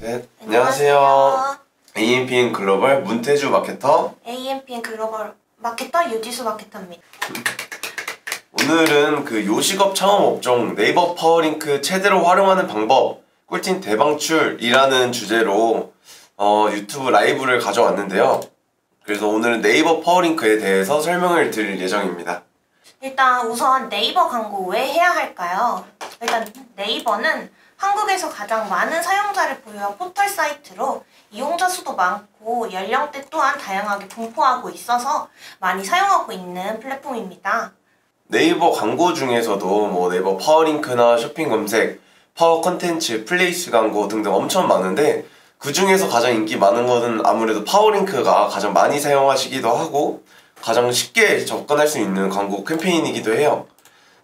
셋. 안녕하세요. AMPN 글로벌 문태주 마케터 AMPN 글로벌 마케터 유지수 마케터입니다. 오늘은 그 요식업 창업 업종 네이버 파워링크 최대로 활용하는 방법 꿀팁 대방출이라는 주제로 유튜브 라이브를 가져왔는데요. 그래서 오늘은 네이버 파워링크에 대해서 설명을 드릴 예정입니다. 일단 우선 네이버 광고 왜 해야 할까요? 일단 네이버는 한국에서 가장 많은 사용자를 보유한 포털 사이트로 이용자 수도 많고 연령대 또한 다양하게 분포하고 있어서 많이 사용하고 있는 플랫폼입니다. 네이버 광고 중에서도 뭐 네이버 파워링크나 쇼핑 검색, 파워 컨텐츠, 플레이스 광고 등등 엄청 많은데 그 중에서 가장 인기 많은 것은 아무래도 파워링크가 가장 많이 사용하시기도 하고 가장 쉽게 접근할 수 있는 광고 캠페인이기도 해요.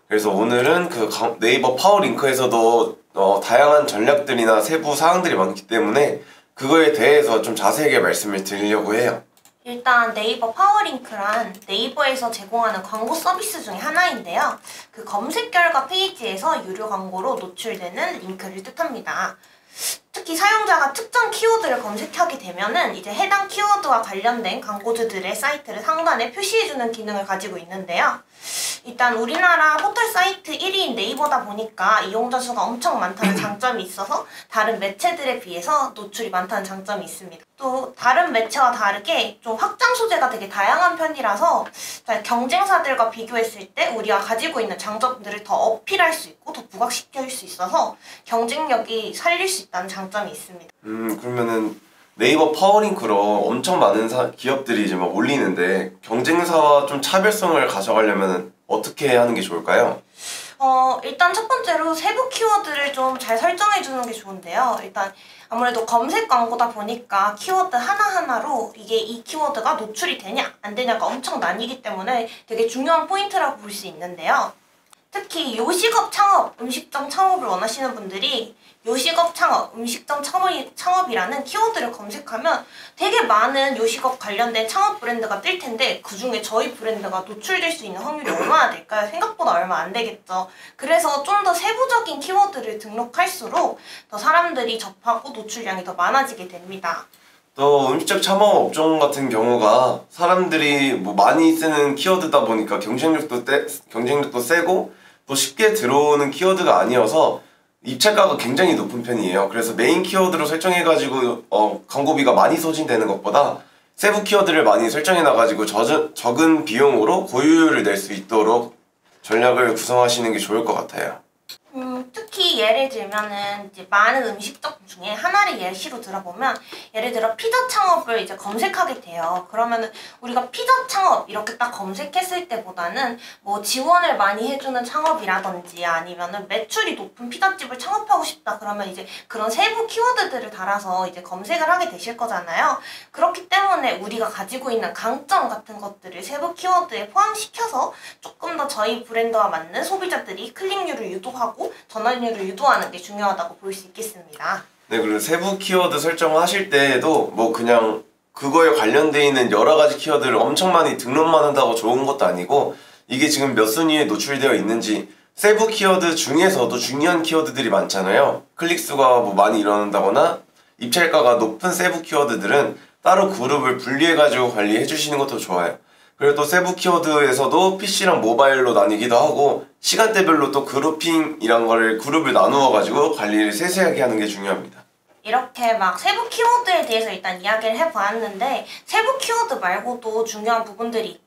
그래서 오늘은 그 네이버 파워링크에서도 다양한 전략들이나 세부 사항들이 많기 때문에 그거에 대해서 좀 자세하게 말씀을 드리려고 해요. 일단 네이버 파워링크란 네이버에서 제공하는 광고 서비스 중에 하나인데요. 그 검색 결과 페이지에서 유료 광고로 노출되는 링크를 뜻합니다. 특히 사용자가 특정 키워드를 검색하게 되면은 이제 해당 키워드와 관련된 광고주들의 사이트를 상단에 표시해주는 기능을 가지고 있는데요. 일단 우리나라 포털 사이트 1위인 네이버다 보니까 이용자 수가 엄청 많다는 장점이 있어서 다른 매체들에 비해서 노출이 많다는 장점이 있습니다. 또 다른 매체와 다르게 좀 확장 소재가 되게 다양한 편이라서 경쟁사들과 비교했을 때 우리가 가지고 있는 장점들을 더 어필할 수 있고 더 부각시킬 수 있어서 경쟁력이 살릴 수 있다는 장점이 있습니다. 그러면은 네이버 파워링크로 엄청 많은 기업들이 이제 막 올리는데 경쟁사와 좀 차별성을 가져가려면 어떻게 하는 게 좋을까요? 일단 첫 번째로 세부 키워드를 좀 잘 설정해 주는 게 좋은데요. 일단 아무래도 검색 광고다 보니까 키워드 하나하나로 이게 이 키워드가 노출이 되냐 안 되냐가 엄청 나뉘기 때문에 되게 중요한 포인트라고 볼 수 있는데요. 특히 요식업 창업, 음식점 창업을 원하시는 분들이 요식업 창업, 음식점 창업이라는 키워드를 검색하면 되게 많은 요식업 관련된 창업 브랜드가 뜰 텐데 그 중에 저희 브랜드가 노출될 수 있는 확률이 얼마나 될까요? 생각보다 얼마 안 되겠죠. 그래서 좀 더 세부적인 키워드를 등록할수록 더 사람들이 접하고 노출량이 더 많아지게 됩니다. 또 음식점 창업 업종 같은 경우가 사람들이 뭐 많이 쓰는 키워드다 보니까 경쟁력도 세고 또 쉽게 들어오는 키워드가 아니어서 입찰가가 굉장히 높은 편이에요. 그래서 메인 키워드로 설정해가지고 광고비가 많이 소진되는 것보다 세부 키워드를 많이 설정해놔가지고 적은 비용으로 고효율을 낼 수 있도록 전략을 구성하시는 게 좋을 것 같아요. 특히 예를 들면은 이제 많은 음식점 중에 하나를 예시로 들어보면 예를 들어 피자 창업을 이제 검색하게 돼요. 그러면은 우리가 피자 창업 이렇게 딱 검색했을 때보다는 뭐 지원을 많이 해주는 창업이라든지 아니면은 매출이 높은 피자집을 창업하고 싶다 그러면 이제 그런 세부 키워드들을 달아서 이제 검색을 하게 되실 거잖아요. 그렇기 때문에 우리가 가지고 있는 강점 같은 것들을 세부 키워드에 포함시켜서 조금 더 저희 브랜드와 맞는 소비자들이 클릭률을 유도하고 전환율을 유도하는 게 중요하다고 볼 수 있겠습니다. 네, 그리고 세부 키워드 설정하실 때에도 뭐 그냥 그거에 관련돼 있는 여러 가지 키워드를 엄청 많이 등록만 한다고 좋은 것도 아니고 이게 지금 몇 순위에 노출되어 있는지 세부 키워드 중에서도 중요한 키워드들이 많잖아요. 클릭수가 뭐 많이 일어난다거나 입찰가가 높은 세부 키워드들은 따로 그룹을 분리해가지고 관리해 주시는 것도 좋아요. 그리고 또 세부 키워드에서도 PC랑 모바일로 나뉘기도 하고 시간대별로 또 그룹핑이란 거를 그룹을 나누어 가지고 관리를 세세하게 하는 게 중요합니다. 이렇게 막 세부 키워드에 대해서 일단 이야기를 해보았는데 세부 키워드 말고도 중요한 부분들이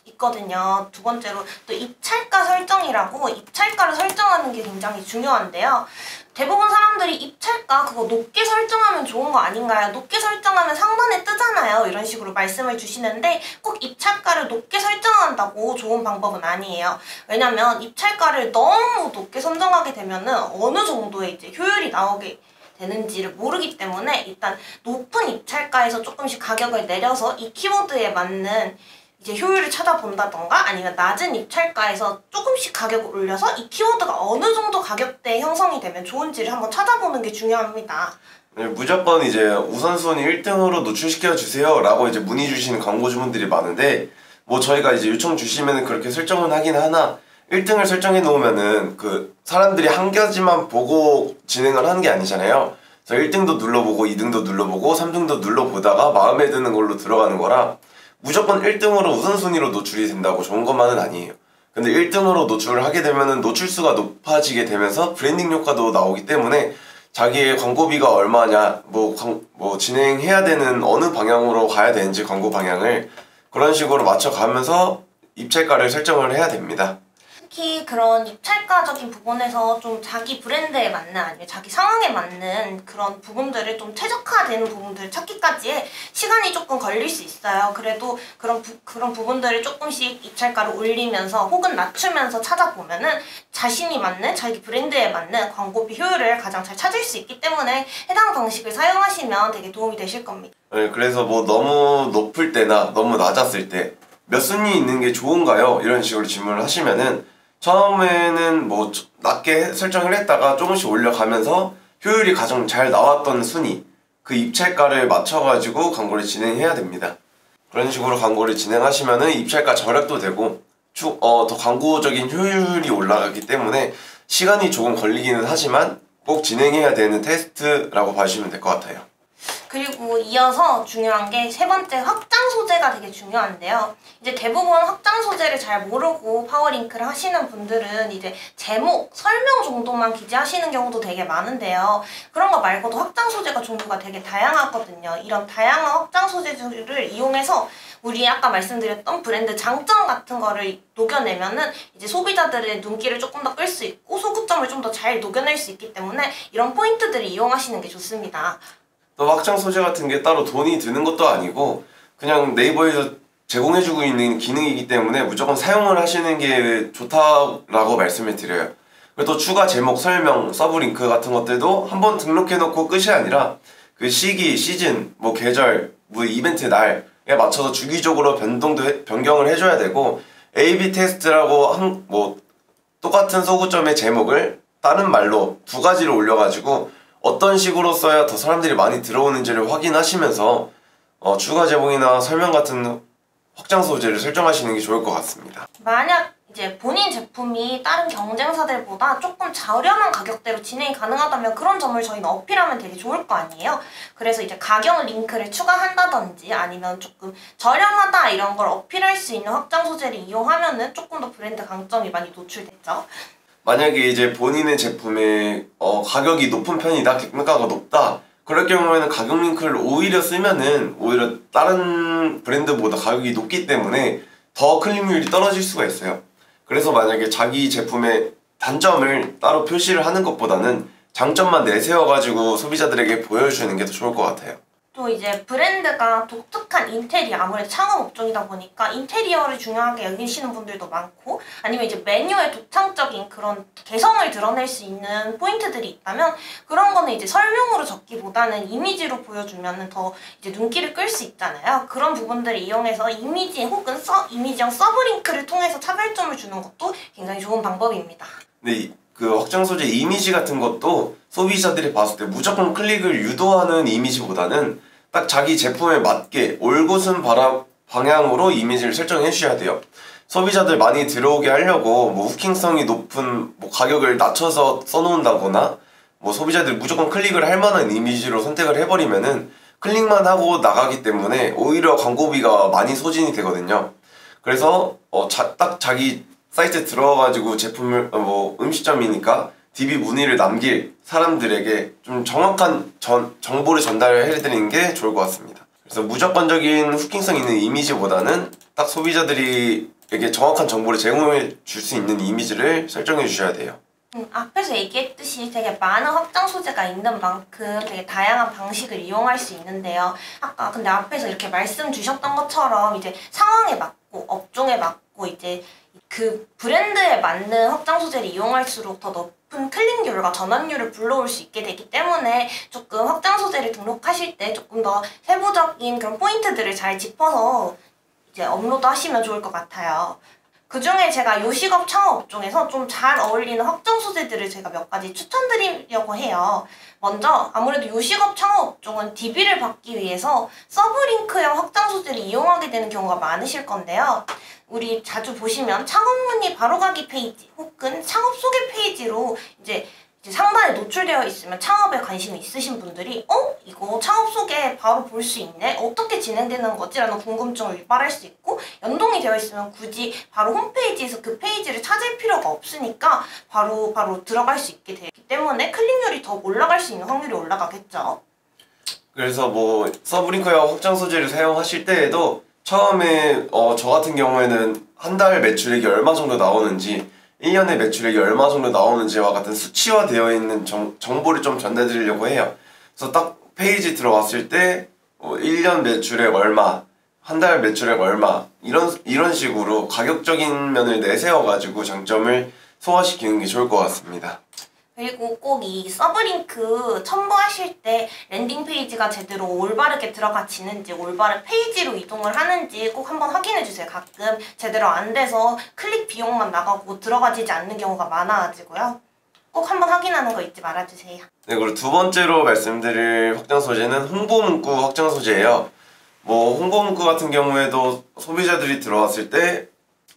있거든요. 두 번째로 또 입찰가 설정이라고 입찰가를 설정하는 게 굉장히 중요한데요. 대부분 사람들이 입찰가 그거 높게 설정하면 좋은 거 아닌가요? 높게 설정하면 상단에 뜨잖아요. 이런 식으로 말씀을 주시는데 꼭 입찰가를 높게 설정한다고 좋은 방법은 아니에요. 왜냐면 입찰가를 너무 높게 선정하게 되면은 어느 정도의 이제 효율이 나오게 되는지를 모르기 때문에 일단 높은 입찰가에서 조금씩 가격을 내려서 이 키워드에 맞는 이제 효율을 찾아본다던가 아니면 낮은 입찰가에서 조금씩 가격을 올려서 이 키워드가 어느 정도 가격대에 형성이 되면 좋은지를 한번 찾아보는 게 중요합니다. 네, 무조건 이제 우선순위 1등으로 노출시켜 주세요 라고 이제 문의 주시는 광고주분들이 많은데 뭐 저희가 이제 요청 주시면 그렇게 설정은 하긴 하나 1등을 설정해 놓으면은 그 사람들이 한 가지만 보고 진행을 하는 게 아니잖아요. 그래서 1등도 눌러보고 2등도 눌러보고 3등도 눌러보다가 마음에 드는 걸로 들어가는 거라 무조건 1등으로 우선순위로 노출이 된다고 좋은 것만은 아니에요. 근데 1등으로 노출을 하게 되면은 노출수가 높아지게 되면서 브랜딩 효과도 나오기 때문에 자기의 광고비가 얼마냐, 뭐 진행해야 되는 어느 방향으로 가야 되는지 광고 방향을 그런 식으로 맞춰가면서 입찰가를 설정을 해야 됩니다. 특히 그런 입찰가적인 부분에서 좀 자기 브랜드에 맞는 아니면 자기 상황에 맞는 그런 부분들을 좀 최적화되는 부분들을 찾기까지에 시간이 조금 걸릴 수 있어요. 그래도 그런 부분들을 조금씩 입찰가를 올리면서 혹은 낮추면서 찾아보면은 자신이 맞는 자기 브랜드에 맞는 광고비 효율을 가장 잘 찾을 수 있기 때문에 해당 방식을 사용하시면 되게 도움이 되실 겁니다. 네, 그래서 뭐 너무 높을 때나 너무 낮았을 때 몇 순위 있는 게 좋은가요? 이런 식으로 질문을 하시면은 처음에는 뭐 낮게 설정을 했다가 조금씩 올려가면서 효율이 가장 잘 나왔던 순위, 그 입찰가를 맞춰가지고 광고를 진행해야 됩니다. 그런 식으로 광고를 진행하시면은 입찰가 절약도 되고 더 광고적인 효율이 올라가기 때문에 시간이 조금 걸리기는 하지만 꼭 진행해야 되는 테스트라고 봐주시면 될 것 같아요. 그리고 이어서 중요한 게 세 번째 확장 소재가 되게 중요한데요. 이제 대부분 확장 소재를 잘 모르고 파워링크를 하시는 분들은 이제 제목, 설명 정도만 기재하시는 경우도 되게 많은데요. 그런 거 말고도 확장 소재가 종류가 되게 다양하거든요. 이런 다양한 확장 소재들을 이용해서 우리 아까 말씀드렸던 브랜드 장점 같은 거를 녹여내면은 이제 소비자들의 눈길을 조금 더 끌 수 있고 소구점을 좀 더 잘 녹여낼 수 있기 때문에 이런 포인트들을 이용하시는 게 좋습니다. 또 확장 소재 같은 게 따로 돈이 드는 것도 아니고 그냥 네이버에서 제공해주고 있는 기능이기 때문에 무조건 사용을 하시는 게 좋다라고 말씀을 드려요. 그리고 또 추가 제목, 설명, 서브링크 같은 것들도 한번 등록해놓고 끝이 아니라 그 시기, 시즌, 뭐 계절, 뭐 이벤트 날에 맞춰서 주기적으로 변경을 해줘야 되고 A/B 테스트라고 똑같은 소구점의 제목을 다른 말로 두 가지를 올려가지고 어떤 식으로 써야 더 사람들이 많이 들어오는지를 확인하시면서 추가 제목이나 설명 같은 확장 소재를 설정하시는 게 좋을 것 같습니다. 만약 이제 본인 제품이 다른 경쟁사들보다 조금 저렴한 가격대로 진행이 가능하다면 그런 점을 저희는 어필하면 되게 좋을 거 아니에요. 그래서 이제 가격 링크를 추가한다든지 아니면 조금 저렴하다 이런 걸 어필할 수 있는 확장 소재를 이용하면은 조금 더 브랜드 강점이 많이 노출됐죠. 만약에 이제 본인의 제품의 가격이 높은 편이다, 객단가가 높다, 그럴 경우에는 가격 링크를 오히려 쓰면은 오히려 다른 브랜드보다 가격이 높기 때문에 더 클릭률이 떨어질 수가 있어요. 그래서 만약에 자기 제품의 단점을 따로 표시를 하는 것보다는 장점만 내세워가지고 소비자들에게 보여주는 게 더 좋을 것 같아요. 또 이제 브랜드가 독특한 인테리어, 아무래도 창업 업종이다 보니까 인테리어를 중요하게 여기시는 분들도 많고 아니면 이제 메뉴의 독창적인 그런 개성을 드러낼 수 있는 포인트들이 있다면 그런 거는 이제 설명으로 적기보다는 이미지로 보여주면 더 이제 눈길을 끌 수 있잖아요. 그런 부분들을 이용해서 이미지 혹은 이미지형 서브링크를 통해서 차별점을 주는 것도 굉장히 좋은 방법입니다. 근데 그 확장 소재 이미지 같은 것도 소비자들이 봤을 때 무조건 클릭을 유도하는 이미지보다는 딱 자기 제품에 맞게 올곧은 방향으로 이미지를 설정해 주셔야 돼요. 소비자들 많이 들어오게 하려고 뭐 후킹성이 높은 가격을 낮춰서 써놓는다거나 뭐 소비자들 무조건 클릭을 할 만한 이미지로 선택을 해버리면은 클릭만 하고 나가기 때문에 오히려 광고비가 많이 소진이 되거든요. 그래서 딱 자기 사이트에 들어가가지고 제품을 음식점이니까 DB 문의를 남길 사람들에게 좀 정확한 정보를 전달해드리는 게 좋을 것 같습니다. 그래서 무조건적인 후킹성 있는 이미지보다는 딱 소비자들에게 정확한 정보를 제공해 줄 수 있는 이미지를 설정해 주셔야 돼요. 앞에서 얘기했듯이 되게 많은 확장 소재가 있는 만큼 되게 다양한 방식을 이용할 수 있는데요. 아까 근데 앞에서 이렇게 말씀 주셨던 것처럼 이제 상황에 맞고 업종에 맞고 이제 그 브랜드에 맞는 확장 소재를 이용할수록 더 높은 클릭률과 전환율을 불러올 수 있게 되기 때문에 조금 확장 소재를 등록하실 때 조금 더 세부적인 그런 포인트들을 잘 짚어서 이제 업로드 하시면 좋을 것 같아요. 그 중에 제가 요식업 창업 업종에서 좀 잘 어울리는 확장 소재들을 제가 몇 가지 추천드리려고 해요. 먼저 아무래도 요식업 창업 업종은 DB를 받기 위해서 서브링크형 확장 소재를 이용하게 되는 경우가 많으실 건데요. 우리 자주 보시면 창업 문의 바로가기 페이지 혹은 창업 소개 페이지로 이제 이제 상단에 노출되어 있으면 창업에 관심이 있으신 분들이 이거 창업 소개 바로 볼 수 있네? 어떻게 진행되는 거지? 라는 궁금증을 유발할 수 있고, 연동이 되어 있으면 굳이 바로 홈페이지에서 그 페이지를 찾을 필요가 없으니까 바로 들어갈 수 있게 되기 때문에 클릭률이 더 올라갈 수 있는 확률이 올라가겠죠. 그래서 뭐 서브링크와 확장 소재를 사용하실 때에도 처음에 저 같은 경우에는 한 달 매출액이 얼마 정도 나오는지 1년의 매출액이 얼마 정도 나오는지와 같은 수치화되어 있는 정보를 좀 전달드리려고 해요. 그래서 딱 페이지 들어왔을 때 1년 매출액 얼마, 한 달 매출액 얼마 이런 식으로 가격적인 면을 내세워가지고 장점을 소화시키는 게 좋을 것 같습니다. 그리고 꼭 이 서브링크 첨부하실 때 랜딩 페이지가 제대로 올바르게 들어가지는지, 올바른 페이지로 이동을 하는지 꼭 한번 확인해 주세요. 가끔 제대로 안 돼서 클릭 비용만 나가고 들어가지지 않는 경우가 많아가지고요. 꼭 한번 확인하는 거 잊지 말아주세요. 네, 그리고 두 번째로 말씀드릴 확장 소재는 홍보 문구 확장 소재예요. 뭐 홍보 문구 같은 경우에도 소비자들이 들어왔을 때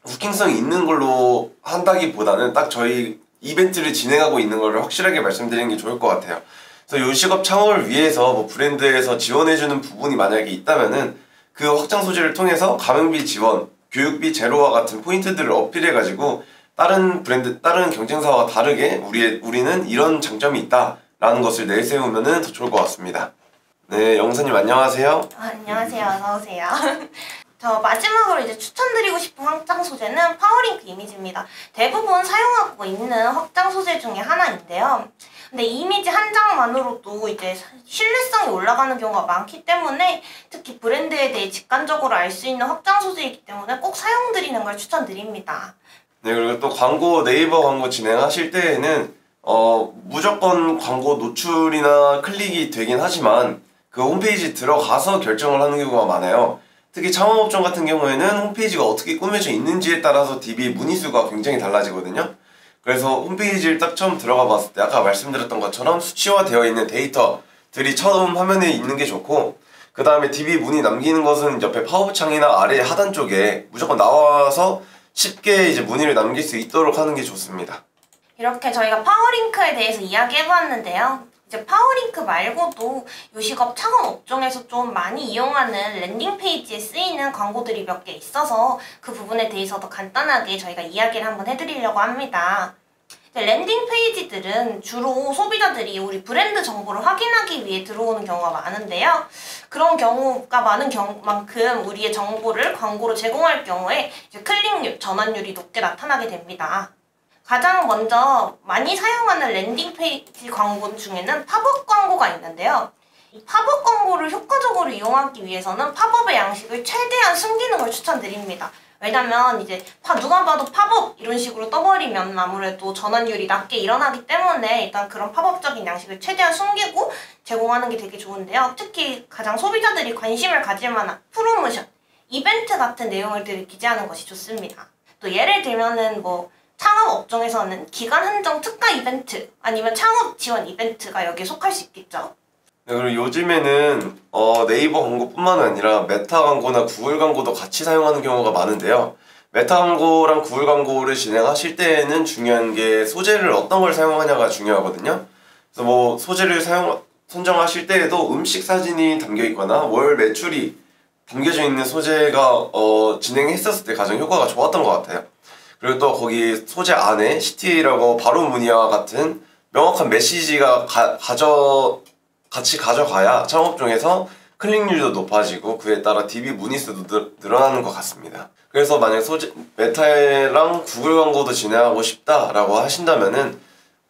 후킹성이 있는 걸로 한다기보다는 딱 저희 이벤트를 진행하고 있는 거를 확실하게 말씀드리는 게 좋을 것 같아요. 그래서 요식업 창업을 위해서 뭐 브랜드에서 지원해주는 부분이 만약에 있다면은 그 확장 소재를 통해서 가맹비 지원, 교육비 제로와 같은 포인트들을 어필해가지고 다른 경쟁사와 다르게 우리는 이런 장점이 있다라는 것을 내세우면은 더 좋을 것 같습니다. 네, 영사님 안녕하세요. 안녕하세요. 어서오세요. 저 마지막으로 이제 추천드리고 싶은 확장 소재는 파워링크 이미지입니다. 대부분 사용하고 있는 확장 소재 중에 하나인데요. 근데 이미지 한 장만으로도 이제 신뢰성이 올라가는 경우가 많기 때문에, 특히 브랜드에 대해 직관적으로 알 수 있는 확장 소재이기 때문에 꼭 사용드리는 걸 추천드립니다. 네, 그리고 또 네이버 광고 진행하실 때에는 무조건 광고 노출이나 클릭이 되긴 하지만 그 홈페이지 들어가서 결정을 하는 경우가 많아요. 특히 창업업종 같은 경우에는 홈페이지가 어떻게 꾸며져 있는지에 따라서 DB 문의수가 굉장히 달라지거든요. 그래서 홈페이지를 딱 처음 들어가 봤을 때 아까 말씀드렸던 것처럼 수치화되어 있는 데이터들이 처음 화면에 있는 게 좋고, 그 다음에 DB 문의 남기는 것은 옆에 팝업 창이나 아래 하단 쪽에 무조건 나와서 쉽게 이제 문의를 남길 수 있도록 하는 게 좋습니다. 이렇게 저희가 파워링크에 대해서 이야기해봤는데요. 이제 파워링크 말고도 요식업 창업 업종에서 좀 많이 이용하는 랜딩 페이지에 쓰이는 광고들이 몇 개 있어서 그 부분에 대해서도 간단하게 저희가 이야기를 한번 해드리려고 합니다. 랜딩 페이지들은 주로 소비자들이 우리 브랜드 정보를 확인하기 위해 들어오는 경우가 많은데요. 그런 경우가 많은 만큼 우리의 정보를 광고로 제공할 경우에 이제 클릭률, 전환율이 높게 나타나게 됩니다. 가장 먼저 많이 사용하는 랜딩 페이지 광고 중에는 팝업 광고가 있는데요. 이 팝업 광고를 효과적으로 이용하기 위해서는 팝업의 양식을 최대한 숨기는 걸 추천드립니다. 왜냐면 이제 누가 봐도 팝업 이런 식으로 떠버리면 아무래도 전환율이 낮게 일어나기 때문에 일단 그런 팝업적인 양식을 최대한 숨기고 제공하는 게 되게 좋은데요. 특히 가장 소비자들이 관심을 가질 만한 프로모션, 이벤트 같은 내용들을 기재하는 것이 좋습니다. 또 예를 들면은 창업 업종에서는 기간 한정 특가 이벤트 아니면 창업 지원 이벤트가 여기에 속할 수 있겠죠. 네, 그리고 요즘에는 네이버 광고뿐만 아니라 메타 광고나 구글 광고도 같이 사용하는 경우가 많은데요. 메타 광고랑 구글 광고를 진행하실 때에는 중요한 게 소재를 어떤 걸 사용하냐가 중요하거든요. 그래서 소재를 선정하실 때에도 음식 사진이 담겨 있거나 월 매출이 담겨져 있는 소재가 진행했었을 때 가장 효과가 좋았던 것 같아요. 그리고 또 거기 소재 안에 CTA라고 바로 문의와 같은 명확한 메시지가 같이 가져가야 창업종에서 클릭률도 높아지고 그에 따라 DB 문의수도 늘어나는 것 같습니다. 그래서 만약 메타랑 구글 광고도 진행하고 싶다라고 하신다면은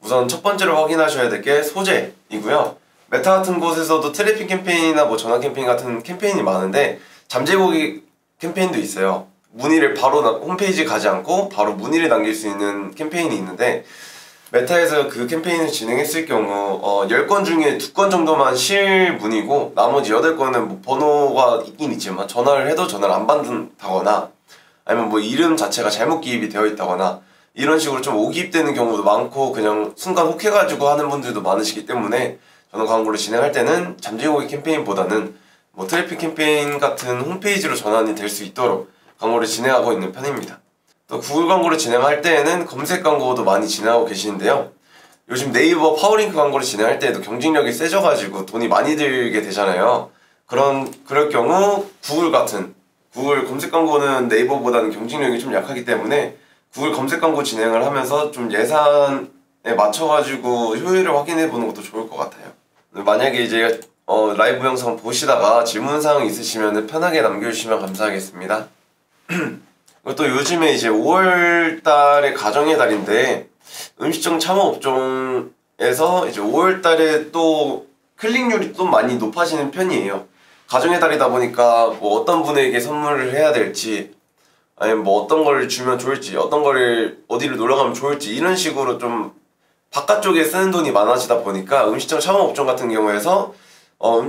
우선 첫 번째로 확인하셔야 될 게 소재이고요. 메타 같은 곳에서도 트래픽 캠페인이나 전화 캠페인 같은 캠페인이 많은데 잠재고기 캠페인도 있어요. 문의를 바로 홈페이지 가지 않고 바로 문의를 남길 수 있는 캠페인이 있는데, 메타에서 그 캠페인을 진행했을 경우 10건 중에 2건 정도만 실문의고 나머지 8건은 번호가 있긴 있지만 전화를 해도 전화를 안 받는다거나 아니면 이름 자체가 잘못 기입이 되어 있다거나 이런 식으로 좀 오기입되는 경우도 많고 그냥 순간 혹해가지고 하는 분들도 많으시기 때문에 저는 광고를 진행할 때는 잠재고기 캠페인보다는 트래픽 캠페인 같은 홈페이지로 전환이 될 수 있도록 광고를 진행하고 있는 편입니다. 또 구글 광고를 진행할 때에는 검색 광고도 많이 진행하고 계시는데요. 요즘 네이버 파워링크 광고를 진행할 때에도 경쟁력이 세져가지고 돈이 많이 들게 되잖아요. 그럴 경우 구글 검색 광고는 네이버보다는 경쟁력이 좀 약하기 때문에 구글 검색 광고 진행을 하면서 좀 예산에 맞춰가지고 효율을 확인해 보는 것도 좋을 것 같아요. 만약에 이제 라이브 영상 보시다가 질문사항 있으시면 편하게 남겨주시면 감사하겠습니다. 그리고 또 요즘에 이제 5월달에 가정의 달인데 음식점 창업업종에서 이제 5월달에 또 클릭률이 좀 많이 높아지는 편이에요. 가정의 달이다 보니까 뭐 어떤 분에게 선물을 해야 될지, 아니면 뭐 어떤 걸 주면 좋을지, 어떤 거를 어디를 놀러 가면 좋을지, 이런 식으로 좀 바깥쪽에 쓰는 돈이 많아지다 보니까 음식점 창업업종 같은 경우에서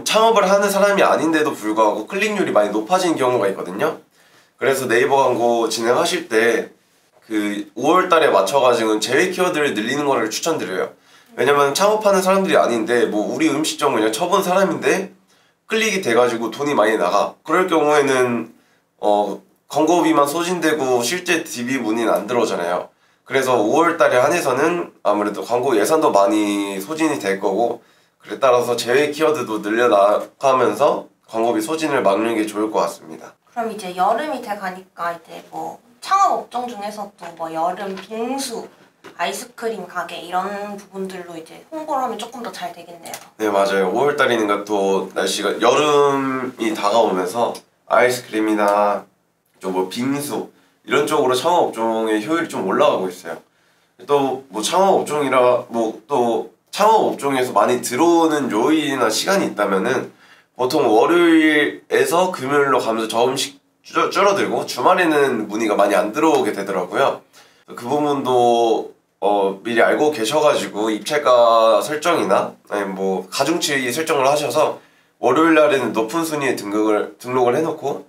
창업을 하는 사람이 아닌데도 불구하고 클릭률이 많이 높아지는 경우가 있거든요. 그래서 네이버 광고 진행하실 때 그 5월달에 맞춰가지고 제외 키워드를 늘리는 거를 추천드려요. 왜냐면 창업하는 사람들이 아닌데 뭐 우리 음식점 그냥 쳐본 사람인데 클릭이 돼가지고 돈이 많이 나가. 그럴 경우에는 광고비만 소진되고 실제 DB 문의는 안 들어오잖아요. 그래서 5월달에 한해서는 아무래도 광고 예산도 많이 소진이 될 거고, 그래 따라서 제외 키워드도 늘려나가면서 광고비 소진을 막는 게 좋을 것 같습니다. 그럼 이제 여름이 돼 가니까 이제 뭐 창업 업종 중에서도 뭐 여름 빙수, 아이스크림 가게 이런 부분들로 이제 홍보를 하면 조금 더 잘 되겠네요. 네, 맞아요. 5월달이니까 또 날씨가 여름이 다가오면서 아이스크림이나 좀 뭐 빙수 이런 쪽으로 창업 업종의 효율이 좀 올라가고 있어요. 또 뭐 창업 업종이라 뭐 또 창업 업종에서 많이 들어오는 요일이나 시간이 있다면은 보통 월요일에서 금요일로 가면서 조금씩 줄어들고 주말에는 문의가 많이 안 들어오게 되더라고요. 그 부분도 미리 알고 계셔가지고 입찰가 설정이나 아니면 뭐 가중치 설정을 하셔서 월요일 날에는 높은 순위에 등록을 해놓고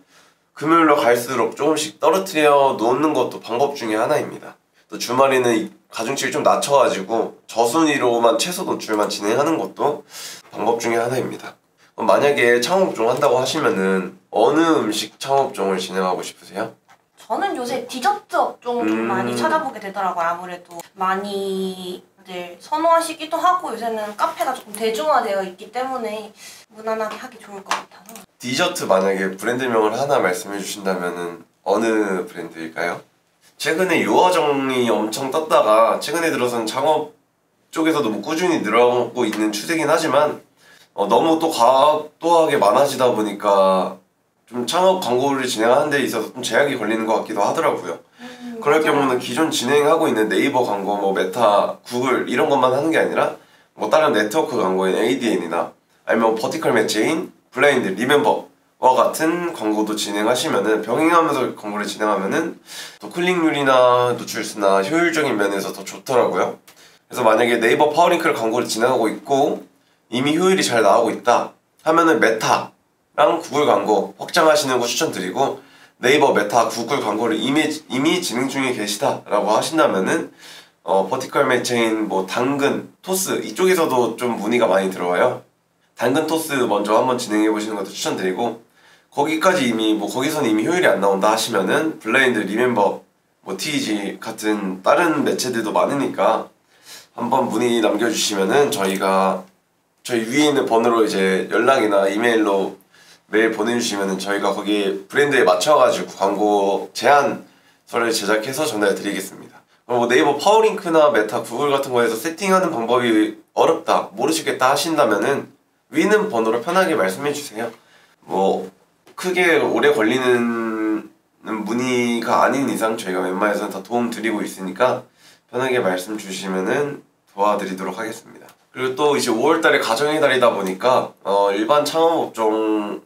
금요일로 갈수록 조금씩 떨어뜨려 놓는 것도 방법 중에 하나입니다. 또 주말에는 가중치를 좀 낮춰가지고 저순위로만 최소 노출만 진행하는 것도 방법 중에 하나입니다. 만약에 창업종 한다고 하시면은 어느 음식 창업종을 진행하고 싶으세요? 저는 요새 디저트 업종 좀 많이 찾아보게 되더라고요. 아무래도 많이들 선호하시기도 하고 요새는 카페가 조금 대중화되어 있기 때문에 무난하게 하기 좋을 것 같아서. 디저트 만약에 브랜드명을 하나 말씀해 주신다면은 어느 브랜드일까요? 최근에 요아정이 엄청 떴다가 최근에 들어서는 창업 쪽에서도 뭐 꾸준히 늘어나고 있는 추세긴 하지만 너무 또 과도하게 많아지다 보니까 좀 창업 광고를 진행하는 데 있어서 좀 제약이 걸리는 것 같기도 하더라고요. 그럴 경우는 기존 진행하고 있는 네이버 광고, 뭐 메타, 구글 이런 것만 하는 게 아니라 뭐 다른 네트워크 광고인 ADN이나 아니면 버티컬 매체인 블라인드, 리멤버와 같은 광고도 진행하시면은 병행하면서 광고를 진행하면은 또 클릭률이나 노출수나 효율적인 면에서 더 좋더라고요. 그래서 만약에 네이버 파워링크를 광고를 진행하고 있고 이미 효율이 잘 나오고 있다 하면은 메타랑 구글 광고 확장하시는 거 추천드리고, 네이버, 메타, 구글 광고를 이미 진행 중에 계시다라고 하신다면은 버티컬 매체인 뭐 당근, 토스 이쪽에서도 좀 문의가 많이 들어와요. 당근, 토스 먼저 한번 진행해 보시는 것도 추천드리고, 거기까지 거기서는 이미 효율이 안 나온다 하시면은 블라인드, 리멤버, 뭐 TG 같은 다른 매체들도 많으니까 한번 문의 남겨주시면은 저희 위에 있는 번호로 이제 연락이나 이메일로 메일 보내주시면은 저희가 거기에 브랜드에 맞춰가지고 광고 제안서를 제작해서 전달해 드리겠습니다. 그럼 뭐 네이버 파워링크나 메타, 구글 같은 거에서 세팅하는 방법이 어렵다, 모르시겠다 하신다면은 위에 있는 번호로 편하게 말씀해 주세요. 뭐 크게 오래 걸리는 문의가 아닌 이상 저희가 웬만해서는 다 도움 드리고 있으니까 편하게 말씀 주시면은 도와드리도록 하겠습니다. 그리고 또 이제 5월달에 가정의 달이다 보니까 일반 창업업종에서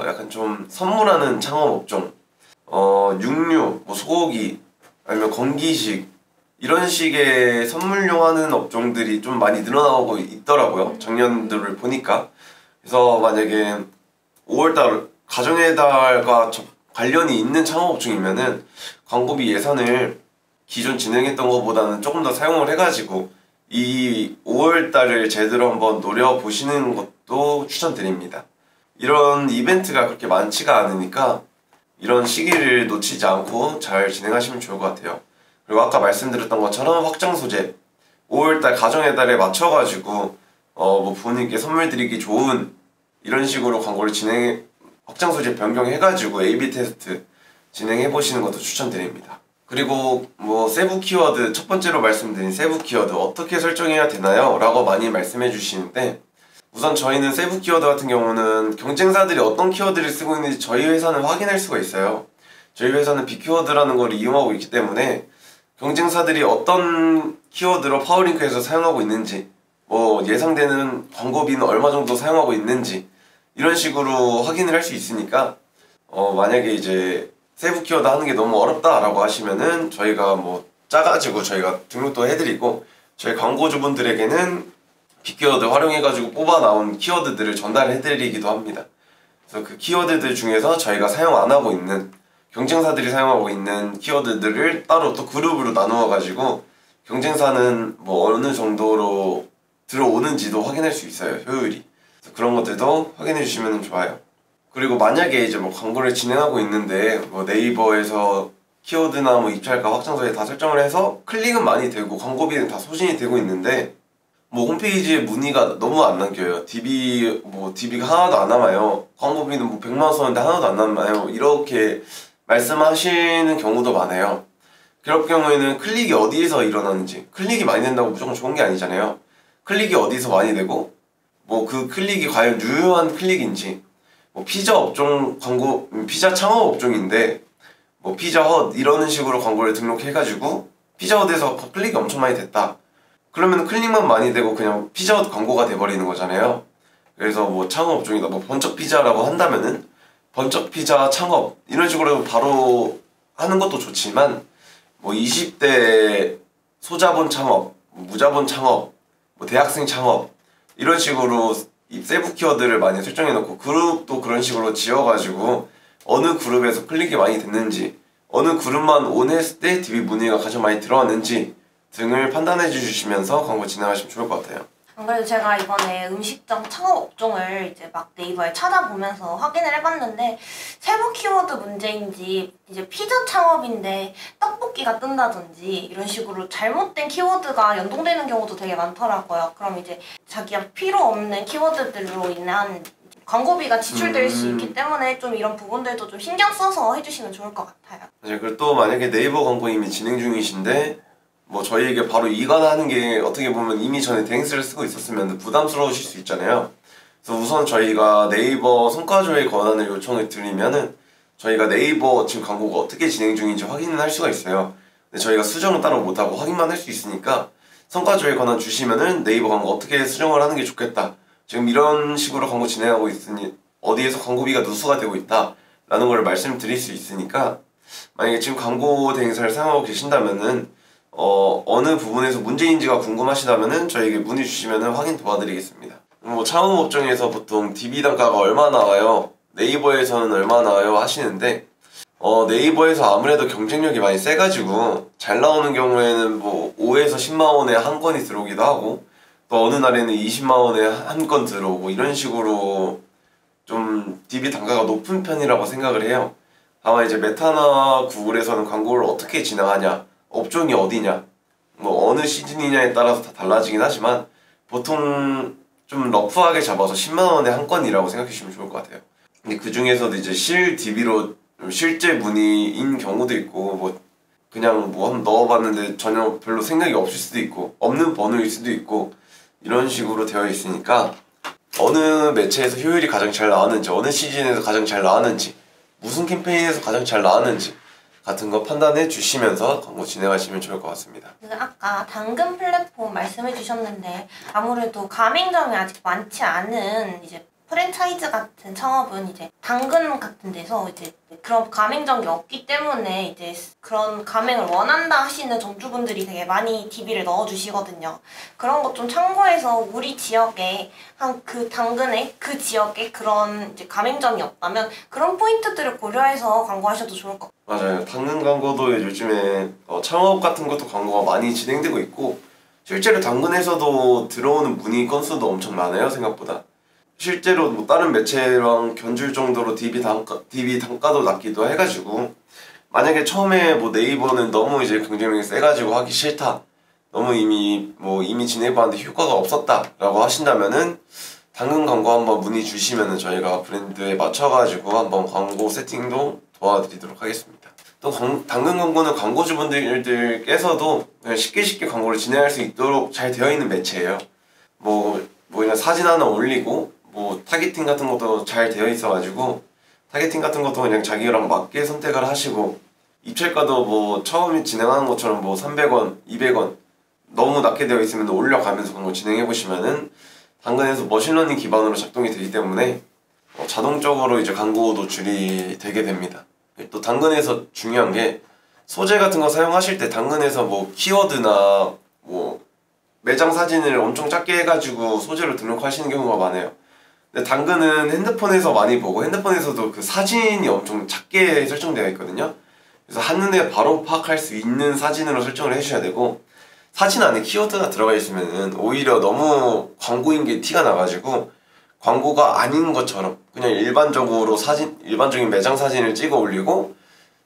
약간 좀 선물하는 창업업종, 육류, 뭐 소고기 아니면 건기식 이런 식의 선물용 하는 업종들이 좀 많이 늘어나고 있더라고요. 작년들을 보니까. 그래서 만약에 5월달 가정의 달과 관련이 있는 창업업종이면은 광고비 예산을 기존 진행했던 것보다는 조금 더 사용을 해가지고 이 5월달을 제대로 한번 노려보시는 것도 추천드립니다. 이런 이벤트가 그렇게 많지가 않으니까 이런 시기를 놓치지 않고 잘 진행하시면 좋을 것 같아요. 그리고 아까 말씀드렸던 것처럼 확장 소재, 5월달 가정의 달에 맞춰가지고 뭐 부모님께 선물 드리기 좋은 이런 식으로 광고를 확장 소재 변경해가지고 A/B 테스트 진행해 보시는 것도 추천드립니다. 그리고 뭐 세부 키워드, 첫 번째로 말씀드린 세부 키워드 어떻게 설정해야 되나요? 라고 많이 말씀해 주시는데, 우선 저희는 세부 키워드 같은 경우는 경쟁사들이 어떤 키워드를 쓰고 있는지 저희 회사는 확인할 수가 있어요. 저희 회사는 빅키워드라는 걸 이용하고 있기 때문에 경쟁사들이 어떤 키워드로 파워링크에서 사용하고 있는지, 뭐 예상되는 광고비는 얼마 정도 사용하고 있는지 이런 식으로 확인을 할 수 있으니까 만약에 이제 세부 키워드 하는 게 너무 어렵다라고 하시면은 저희가 뭐 짜가지고 저희가 등록도 해드리고, 저희 광고주분들에게는 빅키워드 활용해가지고 뽑아 나온 키워드들을 전달해드리기도 합니다. 그래서 그 키워드들 중에서 저희가 사용 안 하고 있는, 경쟁사들이 사용하고 있는 키워드들을 따로 또 그룹으로 나누어가지고 경쟁사는 뭐 어느 정도로 들어오는지도 확인할 수 있어요, 효율이. 그래서 그런 것들도 확인해 주시면 좋아요. 그리고 만약에 이제 뭐 광고를 진행하고 있는데 뭐 네이버에서 키워드나 뭐 입찰가 확장소에 다 설정을 해서 클릭은 많이 되고 광고비는 다 소진이 되고 있는데 뭐 홈페이지에 문의가 너무 안 남겨요. DB가 하나도 안 남아요. 광고비는 뭐 100만 원 썼는데 하나도 안 남아요. 이렇게 말씀하시는 경우도 많아요. 그럴 경우에는 클릭이 어디에서 일어나는지, 클릭이 많이 된다고 무조건 좋은 게 아니잖아요. 클릭이 어디서 많이 되고 뭐 그 클릭이 과연 유효한 클릭인지, 뭐 피자 업종 광고, 피자 창업 업종인데 뭐 피자헛 이런 식으로 광고를 등록해가지고 피자헛에서 클릭이 엄청 많이 됐다. 그러면 클릭만 많이 되고 그냥 피자헛 광고가 돼버리는 거잖아요. 그래서 뭐 창업 업종이다, 뭐 번쩍 피자라고 한다면은 번쩍 피자 창업 이런 식으로 바로 하는 것도 좋지만, 뭐 20대 소자본 창업, 무자본 창업, 뭐 대학생 창업 이런 식으로 이 세부 키워드를 많이 설정해 놓고 그룹도 그런 식으로 지어가지고 어느 그룹에서 클릭이 많이 됐는지, 어느 그룹만 온했을 때 DB 문의가 가장 많이 들어왔는지 등을 판단해 주시면서 광고 진행하시면 좋을 것 같아요. 안 그래도 제가 이번에 음식점 창업 업종을 이제 막 네이버에 찾아보면서 확인을 해봤는데, 세부 키워드 문제인지 이제 피자 창업인데 떡볶이가 뜬다든지 이런 식으로 잘못된 키워드가 연동되는 경우도 되게 많더라고요. 그럼 이제 자기가 필요 없는 키워드들로 인한 광고비가 지출될 수 있기 때문에 좀 이런 부분들도 좀 신경 써서 해주시면 좋을 것 같아요. 네, 그리고 또 만약에 네이버 광고 이미 진행 중이신데 뭐 저희에게 바로 이관하는 게 어떻게 보면 이미 전에 대행스를 쓰고 있었으면 부담스러우실 수 있잖아요. 그래서 우선 저희가 네이버 성과조회 권한을 요청을 드리면은 저희가 네이버 지금 광고가 어떻게 진행 중인지 확인을 할 수가 있어요. 근데 저희가 수정은 따로 못하고 확인만 할 수 있으니까 성과조회 권한 주시면은 네이버 광고 어떻게 수정을 하는 게 좋겠다, 지금 이런 식으로 광고 진행하고 있으니 어디에서 광고비가 누수가 되고 있다 라는 걸 말씀드릴 수 있으니까, 만약에 지금 광고 대행사를 사용하고 계신다면은 어느 부분에서 문제인지가 궁금하시다면은 저에게 문의 주시면은 확인 도와드리겠습니다. 뭐 창업 업종에서 보통 DB 단가가 얼마 나와요, 네이버에서는 얼마 나와요 하시는데, 네이버에서 아무래도 경쟁력이 많이 세가지고 잘 나오는 경우에는 뭐 5에서 10만원에 한 건이 들어오기도 하고, 또 어느 날에는 20만원에 한 건 들어오고, 이런 식으로 좀 DB 단가가 높은 편이라고 생각을 해요. 다만 이제 메타나 구글에서는 광고를 어떻게 진행하냐, 업종이 어디냐, 뭐 어느 시즌이냐에 따라서 다 달라지긴 하지만 보통 좀 러프하게 잡아서 10만원에 한 건이라고 생각해 주시면 좋을 것 같아요. 근데 그 중에서도 이제 실 DB로 실제 문의인 경우도 있고, 뭐 그냥 뭐 한번 넣어봤는데 전혀 별로 생각이 없을 수도 있고 없는 번호일 수도 있고, 이런 식으로 되어 있으니까 어느 매체에서 효율이 가장 잘 나왔는지, 어느 시즌에서 가장 잘 나왔는지, 무슨 캠페인에서 가장 잘 나왔는지 같은 거 판단해 주시면서 광고 진행하시면 좋을 것 같습니다. 아까 당근 플랫폼 말씀해 주셨는데, 아무래도 가맹점이 아직 많지 않은 이제 프랜차이즈 같은 창업은 이제 당근 같은 데서 이제 그런 가맹점이 없기 때문에 이제 그런 가맹을 원한다 하시는 점주분들이 되게 많이 DB를 넣어주시거든요. 그런 것 좀 참고해서 우리 지역에 한 그 당근에 그 지역에 그런 이제 가맹점이 없다면 그런 포인트들을 고려해서 광고하셔도 좋을 것 같아요. 맞아요. 당근 광고도 요즘에 창업 같은 것도 광고가 많이 진행되고 있고, 실제로 당근에서도 들어오는 문의 건수도 엄청 많아요, 생각보다. 실제로 뭐 다른 매체랑 견줄 정도로 DB 단가도 낮기도 해가지고, 만약에 처음에 뭐 네이버는 너무 이제 경쟁력이 세가지고 하기 싫다, 너무 이미 진행해봤는데 효과가 없었다라고 하신다면은 당근 광고 한번 문의 주시면은 저희가 브랜드에 맞춰가지고 한번 광고 세팅도 도와드리도록 하겠습니다. 또 당근 광고는 광고주분들께서도 그냥 쉽게 광고를 진행할 수 있도록 잘 되어 있는 매체예요. 그냥 사진 하나 올리고 타겟팅 같은 것도 잘 되어 있어가지고 타겟팅 같은 것도 그냥 자기랑 맞게 선택을 하시고 입찰가도 처음에 진행하는 것처럼 300원, 200원 너무 낮게 되어 있으면 올려가면서 광고 진행해 보시면은 당근에서 머신러닝 기반으로 작동이 되기 때문에 자동적으로 이제 광고 노출이 되게 됩니다. 또 당근에서 중요한 게 소재 같은 거 사용하실 때 당근에서 키워드나 매장 사진을 엄청 작게 해가지고 소재로 등록하시는 경우가 많아요. 근데 당근은 핸드폰에서 많이 보고 핸드폰에서도 그 사진이 엄청 작게 설정되어 있거든요. 그래서 한눈에 바로 파악할 수 있는 사진으로 설정을 해주셔야 되고 사진 안에 키워드가 들어가 있으면은 오히려 너무 광고인 게 티가 나가지고 광고가 아닌 것처럼 그냥 일반적인 매장 사진을 찍어 올리고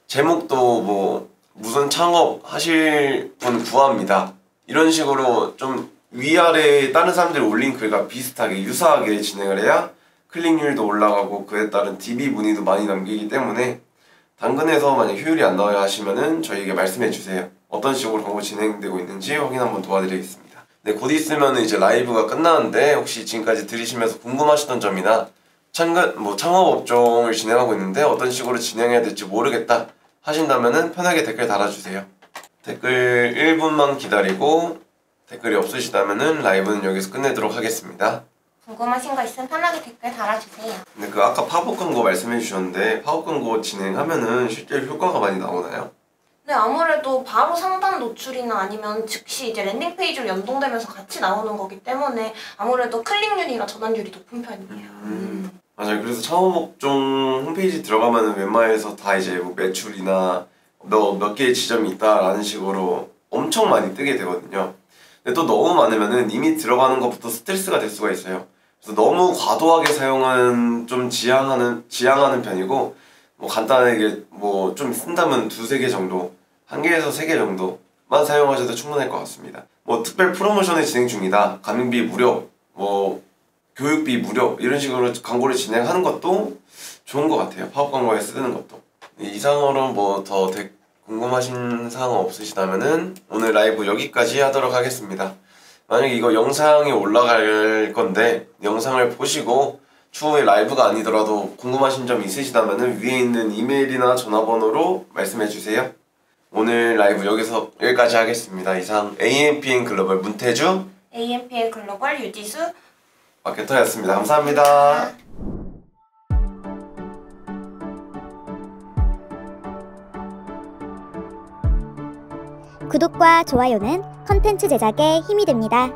제목도 무슨 창업 하실 분 구합니다. 이런 식으로 좀 위아래 다른 사람들이 올린 글과 비슷하게 유사하게 진행을 해야 클릭률도 올라가고 그에 따른 DB 문의도 많이 남기기 때문에 당근에서 만약 효율이 안 나와야 하시면은 저희에게 말씀해 주세요. 어떤 식으로 광고 진행되고 있는지 확인 한번 도와드리겠습니다. 네, 곧 있으면 이제 라이브가 끝나는데 혹시 지금까지 들으시면서 궁금하셨던 점이나 창업 업종을 진행하고 있는데 어떤 식으로 진행해야 될지 모르겠다 하신다면은 편하게 댓글 달아주세요. 댓글 1분만 기다리고 댓글이 없으시다면은 라이브는 여기서 끝내도록 하겠습니다. 궁금하신 거 있으면 편하게 댓글 달아주세요. 근데 아까 팝업 광고 말씀해 주셨는데 팝업 광고 진행하면은 실제로 효과가 많이 나오나요? 네, 아무래도 바로 상단 노출이나 아니면 즉시 이제 랜딩 페이지로 연동되면서 같이 나오는 거기 때문에 아무래도 클릭률이나 전환율이 높은 편이에요. 맞아요. 그래서 창업업종 홈페이지 들어가면은 웬만해서 다 이제 매출이나 몇 개의 지점이 있다라는 식으로 엄청 많이 뜨게 되거든요. 근데 또 너무 많으면은 이미 들어가는 것부터 스트레스가 될 수가 있어요. 그래서 너무 과도하게 사용은 좀 지양하는 편이고 간단하게 좀 쓴다면 2-3개 정도 1개에서 3개 정도만 사용하셔도 충분할 것 같습니다. 특별 프로모션을 진행 중이다, 가맹비 무료, 교육비 무료 이런 식으로 광고를 진행하는 것도 좋은 것 같아요. 팝업 광고에 쓰는 것도. 이상으로 더 궁금하신 사항 없으시다면은 오늘 라이브 여기까지 하도록 하겠습니다. 만약에 이거 영상이 올라갈 건데 영상을 보시고 추후에 라이브가 아니더라도 궁금하신 점 있으시다면은 위에 있는 이메일이나 전화번호로 말씀해주세요. 오늘 라이브 여기까지 하겠습니다. 이상 AMPN 글로벌 문태주, AMPN 글로벌 유지수 마케터였습니다. 감사합니다. 구독과 좋아요는 컨텐츠 제작에 힘이 됩니다.